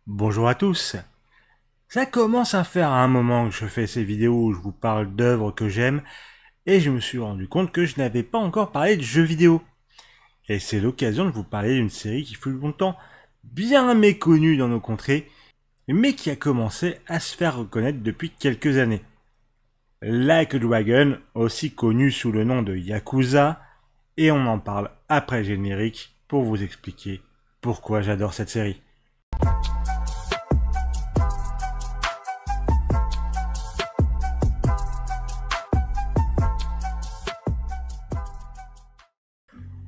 Bonjour à tous. Ça commence à faire un moment que je fais ces vidéos où je vous parle d'œuvres que j'aime et je me suis rendu compte que je n'avais pas encore parlé de jeux vidéo. Et c'est l'occasion de vous parler d'une série qui fut longtemps bien méconnue dans nos contrées, mais qui a commencé à se faire reconnaître depuis quelques années. Like a Dragon, aussi connu sous le nom de Yakuza, et on en parle après le générique pour vous expliquer pourquoi j'adore cette série.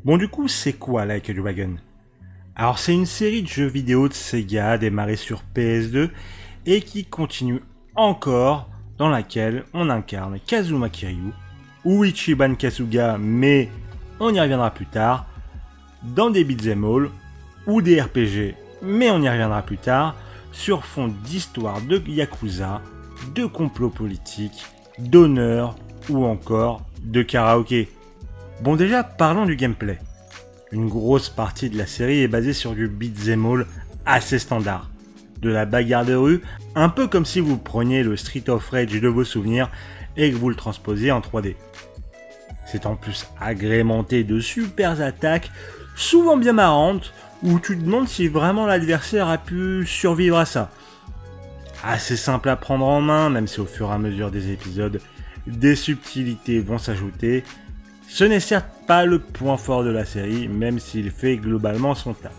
Bon du coup, c'est quoi Like a Dragon? Alors c'est une série de jeux vidéo de Sega démarrée sur PS2 et qui continue encore, dans laquelle on incarne Kazuma Kiryu ou Ichiban Kasuga, mais on y reviendra plus tard, dans des beat'em all ou des RPG, mais on y reviendra plus tard, sur fond d'histoire de Yakuza, de complot politique, d'honneur ou encore de karaoké. Bon déjà, parlons du gameplay. Une grosse partie de la série est basée sur du beat'em all assez standard. De la bagarre de rue, un peu comme si vous preniez le Street of Rage de vos souvenirs et que vous le transposiez en 3D. C'est en plus agrémenté de super attaques, souvent bien marrantes, où tu te demandes si vraiment l'adversaire a pu survivre à ça. Assez simple à prendre en main, même si au fur et à mesure des épisodes, des subtilités vont s'ajouter. Ce n'est certes pas le point fort de la série, même s'il fait globalement son taf.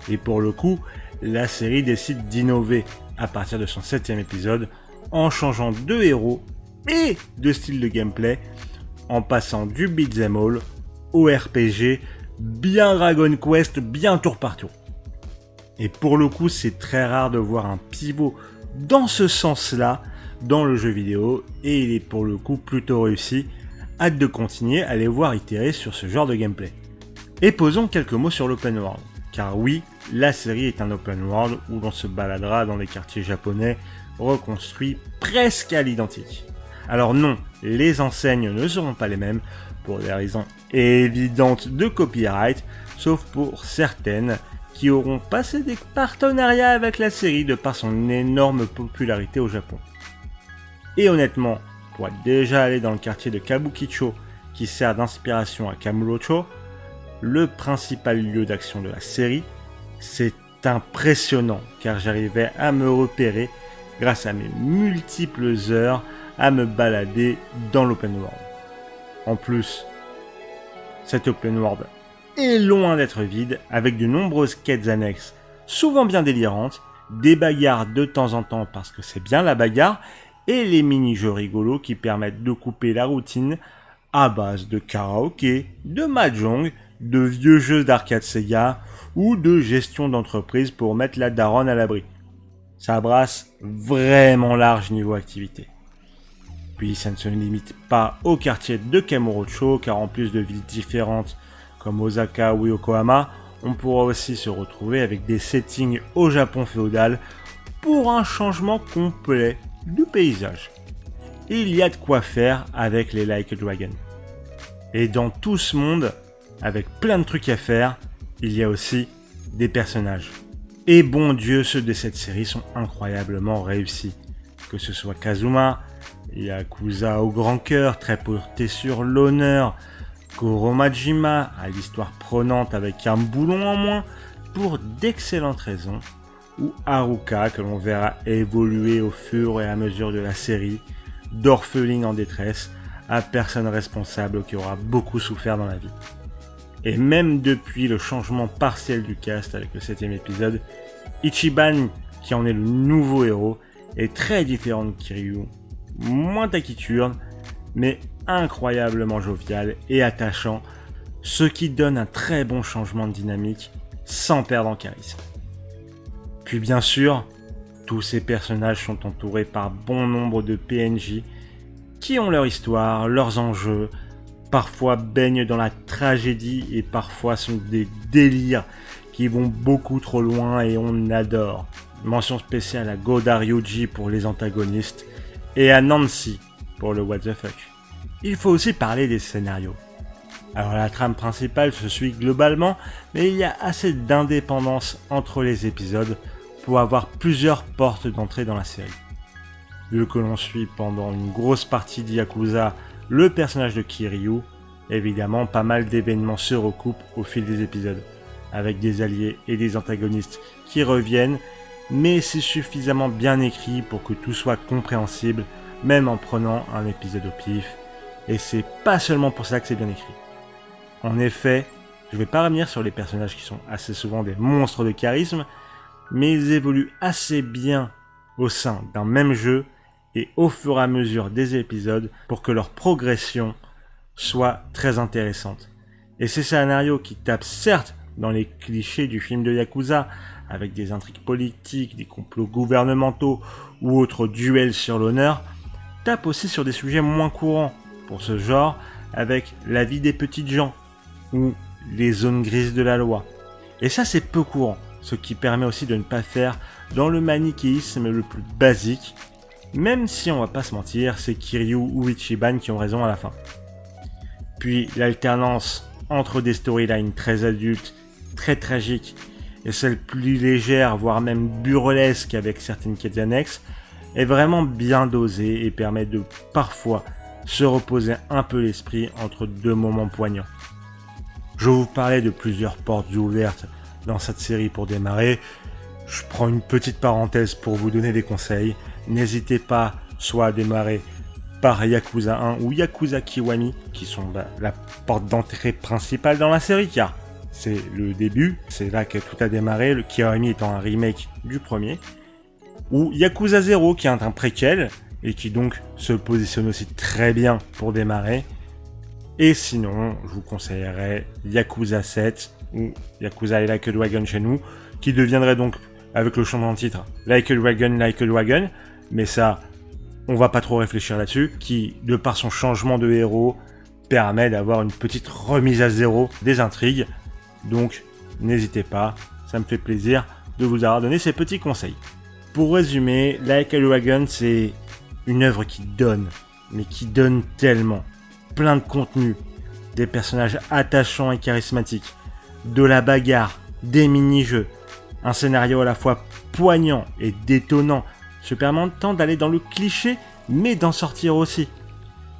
Et pour le coup, la série décide d'innover à partir de son 7ème épisode, en changeant de héros et de style de gameplay, en passant du beat'em all au RPG, bien Dragon Quest, bien tour par tour. Et pour le coup, c'est très rare de voir un pivot dans ce sens-là dans le jeu vidéo, et il est pour le coup plutôt réussi. Hâte de continuer à les voir itérer sur ce genre de gameplay. Et posons quelques mots sur l'open world. Car oui, la série est un open world où l'on se baladera dans des quartiers japonais reconstruits presque à l'identique. Alors non, les enseignes ne seront pas les mêmes pour des raisons évidentes de copyright, sauf pour certaines qui auront passé des partenariats avec la série de par son énorme popularité au Japon. Et honnêtement, pour être déjà allé dans le quartier de Kabukicho qui sert d'inspiration à Kamurocho, le principal lieu d'action de la série, c'est impressionnant car j'arrivais à me repérer grâce à mes multiples heures à me balader dans l'open world. En plus, cet open world est loin d'être vide avec de nombreuses quêtes annexes, souvent bien délirantes, des bagarres de temps en temps parce que c'est bien la bagarre, et les mini-jeux rigolos qui permettent de couper la routine à base de karaoké, de mahjong, de vieux jeux d'arcade Sega ou de gestion d'entreprise pour mettre la daronne à l'abri. Ça brasse vraiment large niveau activité. Puis ça ne se limite pas au quartier de Kamurocho car en plus de villes différentes comme Osaka ou Yokohama, on pourra aussi se retrouver avec des settings au Japon féodal pour un changement complet du paysage. Il y a de quoi faire avec les Like a Dragon. Et dans tout ce monde, avec plein de trucs à faire, il y a aussi des personnages. Et bon Dieu, ceux de cette série sont incroyablement réussis. Que ce soit Kazuma, Yakuza au grand cœur, très porté sur l'honneur, Goro Majima, à l'histoire prenante avec un boulon en moins, pour d'excellentes raisons, ou Haruka que l'on verra évoluer au fur et à mesure de la série, d'orpheline en détresse à personne responsable qui aura beaucoup souffert dans la vie. Et même depuis le changement partiel du cast avec le 7ème épisode, Ichiban, qui en est le nouveau héros, est très différent de Kiryu, moins taciturne, mais incroyablement jovial et attachant, ce qui donne un très bon changement de dynamique sans perdre en charisme. Puis bien sûr, tous ces personnages sont entourés par bon nombre de PNJ qui ont leur histoire, leurs enjeux, parfois baignent dans la tragédie et parfois sont des délires qui vont beaucoup trop loin et on adore. Mention spéciale à Goda Ryuji pour les antagonistes et à Nancy pour le what the fuck. Il faut aussi parler des scénarios. Alors la trame principale se suit globalement, mais il y a assez d'indépendance entre les épisodes pour avoir plusieurs portes d'entrée dans la série. Vu que l'on suit pendant une grosse partie de Yakuza le personnage de Kiryu, évidemment pas mal d'événements se recoupent au fil des épisodes, avec des alliés et des antagonistes qui reviennent, mais c'est suffisamment bien écrit pour que tout soit compréhensible, même en prenant un épisode au pif, et c'est pas seulement pour ça que c'est bien écrit. En effet, je vais pas revenir sur les personnages qui sont assez souvent des monstres de charisme, mais ils évoluent assez bien au sein d'un même jeu et au fur et à mesure des épisodes pour que leur progression soit très intéressante. Et ces scénarios qui tapent certes dans les clichés du film de Yakuza, avec des intrigues politiques, des complots gouvernementaux ou autres duels sur l'honneur, tapent aussi sur des sujets moins courants pour ce genre, avec la vie des petites gens ou les zones grises de la loi. Et ça c'est peu courant, ce qui permet aussi de ne pas faire dans le manichéisme le plus basique, même si on va pas se mentir, c'est Kiryu ou Ichiban qui ont raison à la fin. Puis l'alternance entre des storylines très adultes, très tragiques, et celles plus légères, voire même burlesques avec certaines quêtes annexes, est vraiment bien dosée et permet de parfois se reposer un peu l'esprit entre deux moments poignants. Je vous parlais de plusieurs portes ouvertes dans cette série pour démarrer. Je prends une petite parenthèse pour vous donner des conseils. N'hésitez pas soit à démarrer par Yakuza 1 ou Yakuza Kiwami, qui sont la porte d'entrée principale dans la série, car c'est le début, c'est là que tout a démarré, le Kiwami étant un remake du premier, ou Yakuza 0, qui est un préquel, et qui donc se positionne aussi très bien pour démarrer. Et sinon, je vous conseillerais Yakuza 7 ou Yakuza Like a Dragon chez nous, qui deviendrait donc, avec le changement de titre, Like a Dragon, mais ça, on va pas trop réfléchir là-dessus, qui, de par son changement de héros, permet d'avoir une petite remise à zéro des intrigues. Donc, n'hésitez pas, ça me fait plaisir de vous avoir donné ces petits conseils. Pour résumer, Like a Dragon, c'est une œuvre qui donne, mais qui donne tellement. Plein de contenu, des personnages attachants et charismatiques, de la bagarre, des mini-jeux, un scénario à la fois poignant et détonnant, se permettant d'aller dans le cliché, mais d'en sortir aussi.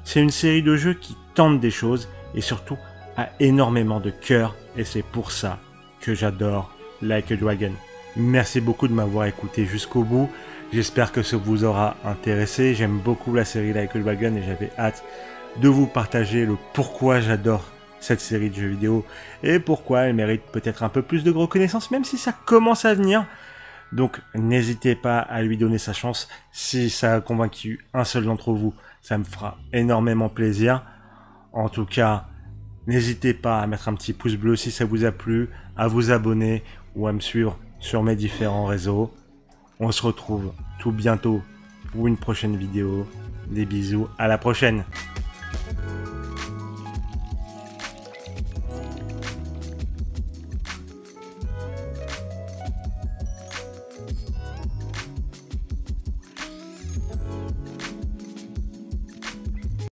C'est une série de jeux qui tente des choses et surtout a énormément de cœur, et c'est pour ça que j'adore Like a Dragon. Merci beaucoup de m'avoir écouté jusqu'au bout. J'espère que ça vous aura intéressé. J'aime beaucoup la série Like a Dragon et j'avais hâte de vous partager le pourquoi j'adore cette série de jeux vidéo et pourquoi elle mérite peut-être un peu plus de reconnaissance, même si ça commence à venir. Donc n'hésitez pas à lui donner sa chance. Si ça a convaincu un seul d'entre vous, ça me fera énormément plaisir. En tout cas, n'hésitez pas à mettre un petit pouce bleu si ça vous a plu, à vous abonner ou à me suivre sur mes différents réseaux. On se retrouve tout bientôt pour une prochaine vidéo. Des bisous, à la prochaine!